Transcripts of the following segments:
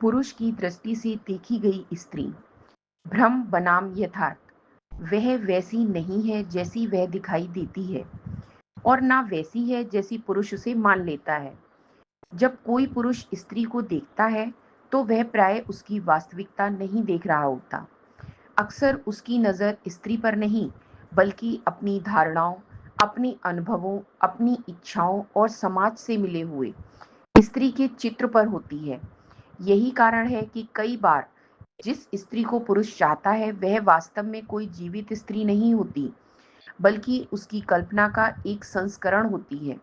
पुरुष की दृष्टि से देखी गई स्त्री भ्रम बनाम यथार्थ। वह वैसी नहीं है जैसी वह दिखाई देती है और ना वैसी है जैसी पुरुष उसे मान लेता है। जब कोई पुरुष स्त्री को देखता है तो वह प्राय उसकी वास्तविकता नहीं देख रहा होता। अक्सर उसकी नज़र स्त्री पर नहीं बल्कि अपनी धारणाओं, अपने अनुभवों, अपनी इच्छाओं और समाज से मिले हुए स्त्री के चित्र पर होती है। यही कारण है कि कई बार जिस स्त्री को पुरुष चाहता है वह वास्तव में कोई जीवित स्त्री नहीं होती, बल्कि उसकी कल्पना का एक संस्करण होती है।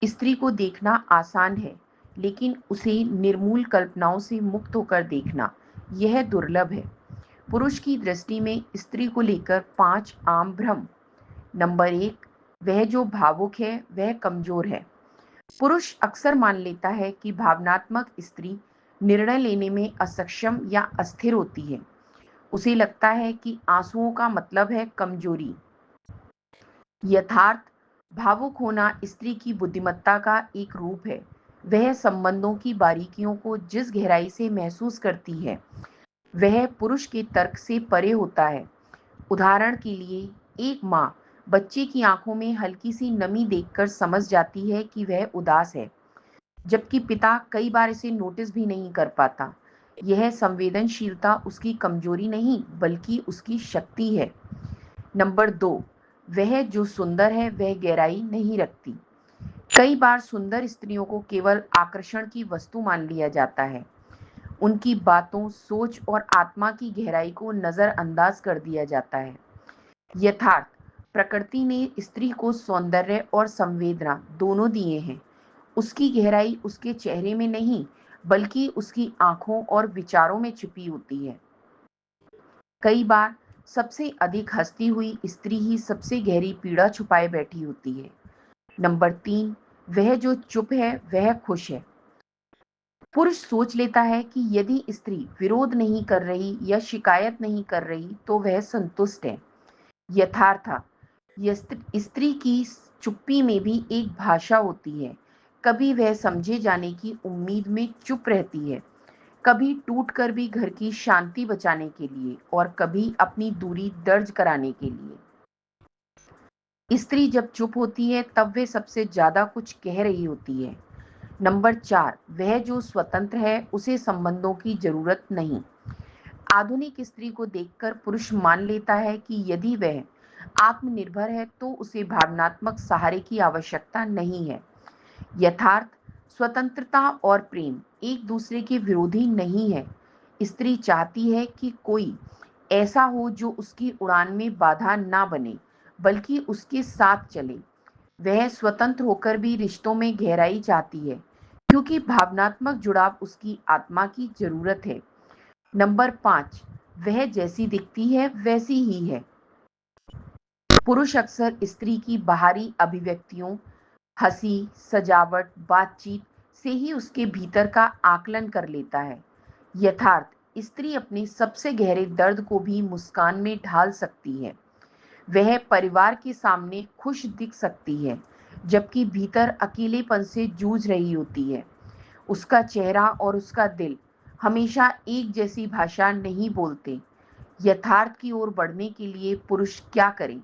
स्त्री को देखना आसान है, लेकिन उसे निर्मूल कल्पनाओं से मुक्त होकर देखना यह दुर्लभ है। पुरुष की दृष्टि में स्त्री को लेकर 5 आम भ्रम। नंबर 1, वह जो भावुक है वह कमजोर है। पुरुष अक्सर मान लेता है कि भावनात्मक स्त्री निर्णय लेने में असक्षम या अस्थिर होती है। उसे लगता है कि आंसुओं का मतलब है कमजोरी। यथार्थ, भावुक होना स्त्री की बुद्धिमत्ता का एक रूप है। वह संबंधों की बारीकियों को जिस गहराई से महसूस करती है वह पुरुष के तर्क से परे होता है। उदाहरण के लिए, एक माँ बच्चे की आंखों में हल्की सी नमी देखकर समझ जाती है कि वह उदास है, जबकि पिता कई बार इसे नोटिस भी नहीं कर पाता। यह संवेदनशीलता उसकी कमजोरी नहीं बल्कि उसकी शक्ति है। नंबर 2, वह जो सुंदर है वह गहराई नहीं रखती। कई बार सुंदर स्त्रियों को केवल आकर्षण की वस्तु मान लिया जाता है। उनकी बातों, सोच और आत्मा की गहराई को नजरअंदाज कर दिया जाता है। यथार्थ, प्रकृति ने स्त्री को सौंदर्य और संवेदना दोनों दिए हैं। उसकी गहराई उसके चेहरे में नहीं बल्कि उसकी आंखों और विचारों में छिपी होती है। कई बार सबसे अधिक हंसती हुई स्त्री ही सबसे गहरी पीड़ा छुपाए बैठी होती है। नंबर 3, वह जो चुप है वह खुश है। पुरुष सोच लेता है कि यदि स्त्री विरोध नहीं कर रही या शिकायत नहीं कर रही तो वह संतुष्ट है। यथार्थ, स्त्री की चुप्पी में भी एक भाषा होती है। कभी वह समझे जाने की उम्मीद में चुप रहती है, कभी टूटकर भी घर की शांति बचाने के लिए और कभी अपनी दूरी दर्ज कराने के लिए। स्त्री जब चुप होती है तब वे सबसे ज्यादा कुछ कह रही होती है। नंबर 4, वह जो स्वतंत्र है उसे संबंधों की जरूरत नहीं। आधुनिक स्त्री को देखकर पुरुष मान लेता है कि यदि वह आत्मनिर्भर है तो उसे भावनात्मक सहारे की आवश्यकता नहीं है। यथार्थ, स्वतंत्रता और प्रेम एक दूसरे के विरोधी नहीं है। स्त्री चाहती है कि कोई ऐसा हो जो उसकी उड़ान में बाधा ना बने बल्कि उसके साथ चले। वह स्वतंत्र होकर भी रिश्तों में गहराई चाहती है, क्योंकि भावनात्मक जुड़ाव उसकी आत्मा की जरूरत है। नंबर 5, वह जैसी दिखती है वैसी ही है। पुरुष अक्सर स्त्री की बाहरी अभिव्यक्तियों, हंसी, सजावट, बातचीत से ही उसके भीतर का आकलन कर लेता है। यथार्थ, स्त्री अपने सबसे गहरे दर्द को भी मुस्कान में ढाल सकती है। वह परिवार के सामने खुश दिख सकती है, जबकि भीतर अकेलेपन से जूझ रही होती है। उसका चेहरा और उसका दिल हमेशा एक जैसी भाषा नहीं बोलते। यथार्थ की ओर बढ़ने के लिए पुरुष क्या करें?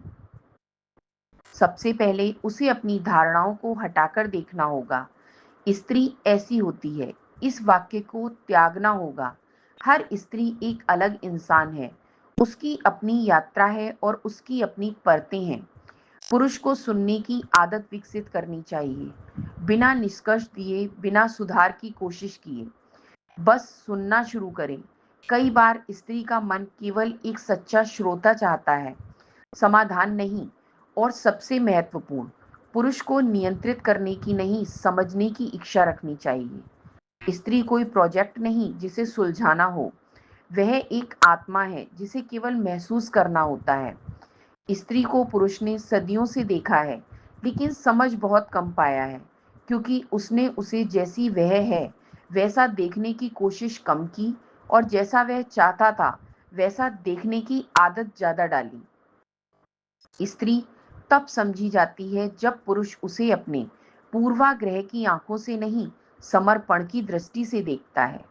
सबसे पहले उसे अपनी धारणाओं को हटाकर देखना होगा। स्त्री ऐसी होती है, इस वाक्य को त्यागना होगा। हर स्त्री एक अलग इंसान है, उसकी अपनी यात्रा है और उसकी अपनी परतें हैं। पुरुष को सुनने की आदत विकसित करनी चाहिए, बिना निष्कर्ष दिए, बिना सुधार की कोशिश किए। बस सुनना शुरू करें। कई बार स्त्री का मन केवल एक सच्चा श्रोता चाहता है, समाधान नहीं। और सबसे महत्वपूर्ण, पुरुष को नियंत्रित करने की नहीं, समझने की इच्छा रखनी चाहिए। स्त्री कोई प्रोजेक्ट नहीं जिसे सुलझाना हो, वह एक आत्मा है जिसे केवल महसूस करना होता है। स्त्री को पुरुष ने सदियों से देखा है, लेकिन समझ बहुत कम पाया है, क्योंकि उसने उसे जैसी वह है वैसा देखने की कोशिश कम की और जैसा वह चाहता था वैसा देखने की आदत ज्यादा डाली। स्त्री तब समझी जाती है जब पुरुष उसे अपने पूर्वाग्रह की आंखों से नहीं, समर्पण की दृष्टि से देखता है।